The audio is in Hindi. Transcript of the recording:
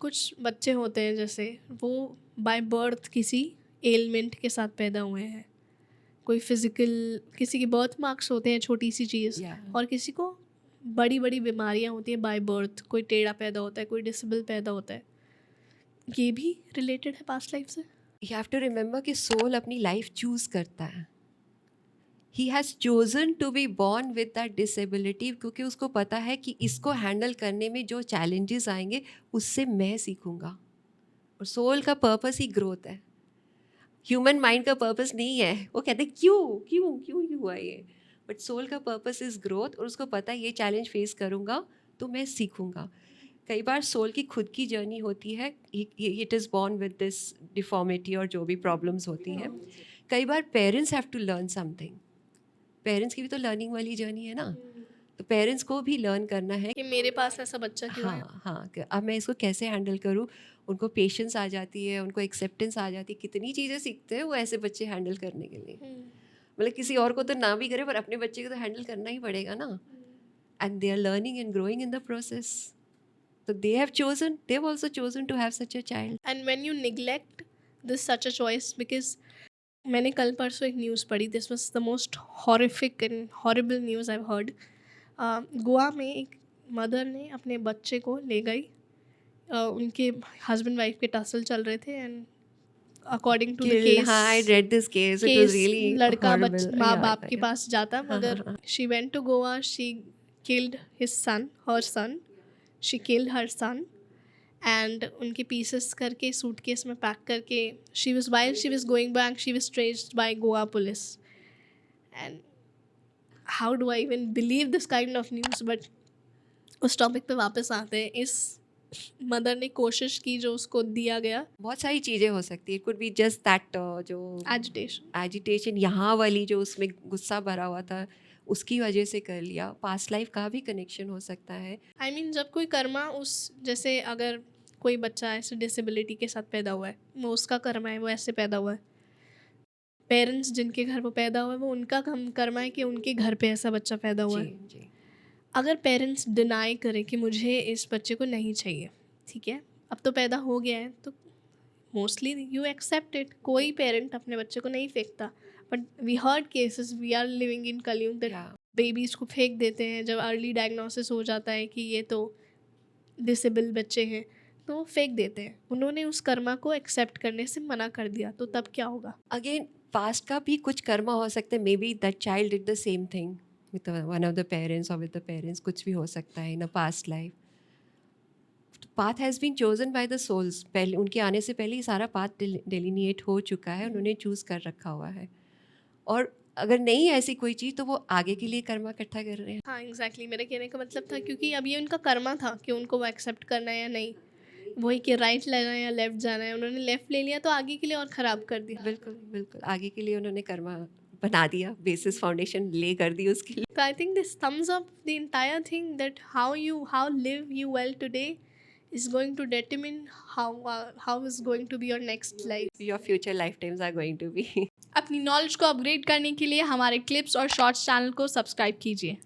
कुछ बच्चे होते हैं जैसे वो बाय बर्थ किसी एलिमेंट के साथ पैदा हुए हैं, कोई फिजिकल, किसी की बर्थ मार्क्स होते हैं छोटी सी चीज़, Yeah. और किसी को बड़ी बड़ी बीमारियां होती हैं बाय बर्थ, कोई टेढ़ा पैदा होता है, कोई डिसेबल पैदा होता है। ये भी रिलेटेड है पास्ट लाइफ से। You have to remember कि सोल अपनी लाइफ चूज करता है. He has chosen to be born with that disability क्योंकि उसको पता है कि इसको हैंडल करने में जो चैलेंजेस आएंगे उससे मैं सीखूंगा. और सोल का पर्पस ही ग्रोथ है. ह्यूमन माइंड का पर्पस नहीं है. वो कहते हैं क्यों क्यों क्यों हुआ ये, बट सोल का पर्पस इज ग्रोथ. और उसको पता है ये चैलेंज फेस करूंगा तो मैं सीखूंगा. कई बार सोल की खुद की जर्नी होती है. It is born with this deformity और जो भी प्रॉब्लम्स होती हैं. कई बार parents have to learn something. Parents की भी तो लर्निंग वाली जर्नी है ना. तो पेरेंट्स को भी लर्न करना है कि मेरे पास ऐसा बच्चा क्यों है। हाँ कि अब मैं इसको कैसे हैंडल करूँ. उनको पेशेंस आ जाती है, उनको एक्सेप्टेंस आ जाती है. कितनी चीज़ें सीखते हैं वो ऐसे बच्चे हैंडल करने के लिए. मतलब किसी और को तो ना भी करे पर अपने बच्चे को तो हैंडल करना ही पड़ेगा ना. And they are learning and growing in the process. So they've also chosen to have such a child. And when you neglect this such a choice, because मैंने कल परसों एक न्यूज़ पढ़ी, this was the most horrific and horrible news I have heard. Goa में एक मदर ने अपने बच्चे को ले गई, उनके हस्बैंड वाइफ के टसल चल रहे थे, and according to the case, I read this case. It was really लड़का horrible. माँ Yeah, बाप के yeah. पास जाता, मगर she went to Goa, she killed his son, her son, she killed her son, and उनके पीसेस करके सूटकेस में पैक करके she was going back, she was traced by Goa police. And how do I even believe this kind of news. But उस टॉपिक पे वापस आते हैं. इस मदर ने कोशिश की जो उसको दिया गया, बहुत सारी चीज़ें हो सकती है. It could be just that जो एजिटेशन यहाँ वाली जो उसमें गुस्सा भरा हुआ था उसकी वजह से कर लिया. पास्ट लाइफ का भी कनेक्शन हो सकता है. आई मीन जब कोई कर्मा उस, जैसे अगर कोई बच्चा ऐसे डिसेबिलिटी के साथ पैदा हुआ है, वो उसका कर्मा है, वो ऐसे पैदा हुआ है. पेरेंट्स जिनके घर वो पैदा हुआ है, वो उनका कर्मा है कि उनके घर पे ऐसा बच्चा पैदा हुआ है. जी. अगर पेरेंट्स डिनाई करें कि मुझे इस बच्चे को नहीं चाहिए, ठीक है, अब तो पैदा हो गया है, तो मोस्टली यू एक्सेप्ट इट. कोई पेरेंट अपने बच्चे को नहीं फेंकता, but we heard cases, we are living in Kalyug, that babies को फेंक देते हैं जब अर्ली डायग्नोसिस हो जाता है कि ये तो डिसेबल बच्चे हैं, तो फेंक देते हैं. उन्होंने उस कर्मा को एक्सेप्ट करने से मना कर दिया, तो तब क्या होगा. अगेन पास्ट का भी कुछ कर्मा हो सकता है. May be that child did the same thing with one of the parents और विद द पेरेंट्स. कुछ भी हो सकता है in a past life. Path has been chosen by the souls. पहले उनके आने से पहले ही सारा पाथ डिलीनिएट हो चुका है. उन्होंने चूज़ कर रखा हुआ है. और अगर नहीं है ऐसी कोई चीज़ तो वो आगे के लिए कर्मा इकट्ठा कर रहे हैं. हाँ एग्जैक्टली, मेरे कहने का मतलब था क्योंकि अब ये उनका कर्मा था कि उनको वो एक्सेप्ट करना है या नहीं, वही कि राइट लेना है या लेफ्ट जाना है. उन्होंने लेफ्ट ले लिया तो आगे के लिए और ख़राब कर दिया. बिल्कुल आगे के लिए उन्होंने कर्मा बना दिया. बेसिस फाउंडेशन ले कर दी उसके लिए. So I think this thumbs up the entire thing, that how live you well today is going to determine how is going to be your next life. Your future lifetimes are going to be. अपनी नॉलेज को अपग्रेड करने के लिए हमारे क्लिप्स और शॉर्ट्स चैनल को सब्सक्राइब कीजिए.